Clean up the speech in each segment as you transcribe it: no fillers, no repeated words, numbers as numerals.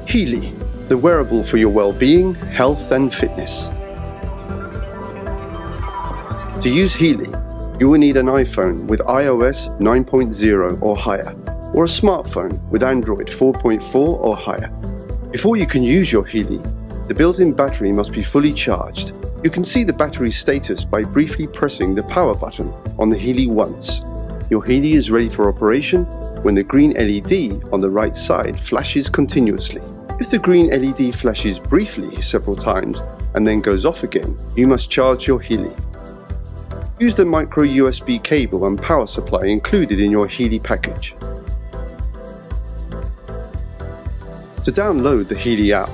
Healy, the wearable for your well-being, health and fitness. To use Healy, you will need an iPhone with iOS 9.0 or higher, or a smartphone with Android 4.4 or higher. Before you can use your Healy, the built-in battery must be fully charged. You can see the battery status by briefly pressing the power button on the Healy once. Your Healy is ready for operation when the green LED on the right side flashes continuously. If the green LED flashes briefly several times and then goes off again, you must charge your Healy. Use the micro USB cable and power supply included in your Healy package. To download the Healy app,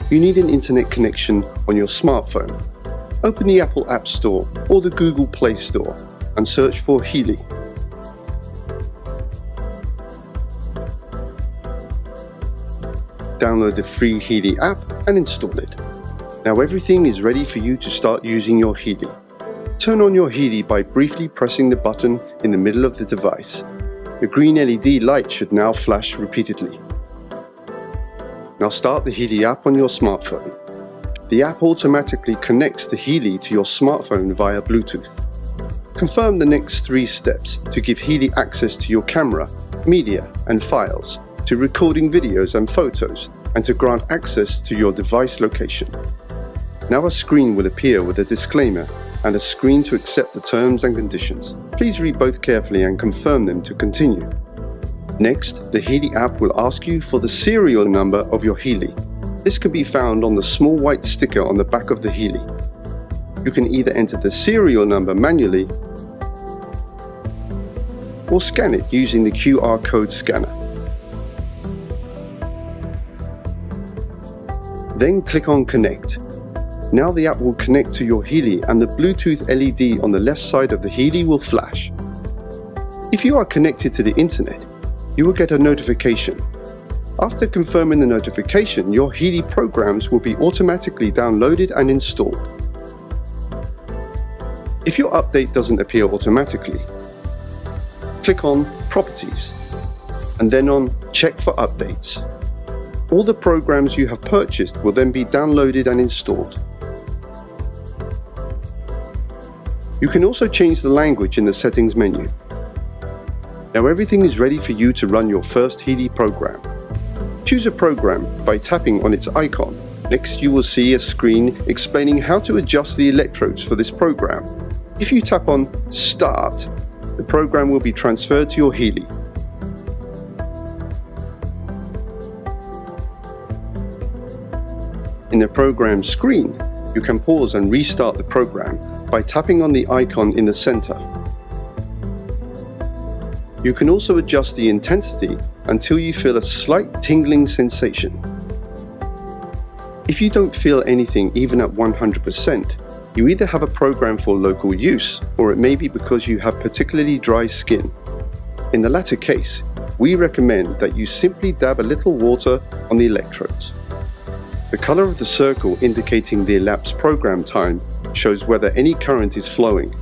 you need an internet connection on your smartphone. Open the Apple App Store or the Google Play Store and search for Healy. Download the free Healy app and install it. Now everything is ready for you to start using your Healy. Turn on your Healy by briefly pressing the button in the middle of the device. The green LED light should now flash repeatedly. Now start the Healy app on your smartphone. The app automatically connects the Healy to your smartphone via Bluetooth. Confirm the next 3 steps to give Healy access to your camera, media and files, to recording videos and photos, and to grant access to your device location. Now a screen will appear with a disclaimer and a screen to accept the terms and conditions. Please read both carefully and confirm them to continue. Next, the Healy app will ask you for the serial number of your Healy. This can be found on the small white sticker on the back of the Healy. You can either enter the serial number manually or scan it using the QR code scanner. Then click on Connect. Now the app will connect to your Healy and the Bluetooth LED on the left side of the Healy will flash. If you are connected to the internet, you will get a notification. After confirming the notification, your Healy programs will be automatically downloaded and installed. If your update doesn't appear automatically, click on Properties and then on Check for Updates. All the programs you have purchased will then be downloaded and installed. You can also change the language in the settings menu. Now everything is ready for you to run your first Healy program. Choose a program by tapping on its icon. Next you will see a screen explaining how to adjust the electrodes for this program. If you tap on Start, the program will be transferred to your Healy. In the program screen, you can pause and restart the program by tapping on the icon in the center. You can also adjust the intensity until you feel a slight tingling sensation. If you don't feel anything even at 100%, you either have a program for local use or it may be because you have particularly dry skin. In the latter case, we recommend that you simply dab a little water on the electrodes. The color of the circle indicating the elapsed program time shows whether any current is flowing.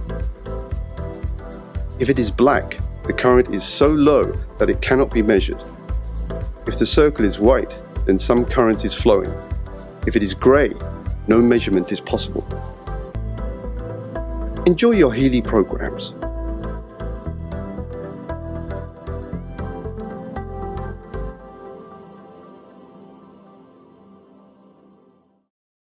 If it is black, the current is so low that it cannot be measured. If the circle is white, then some current is flowing. If it is gray, no measurement is possible. Enjoy your Healy programs.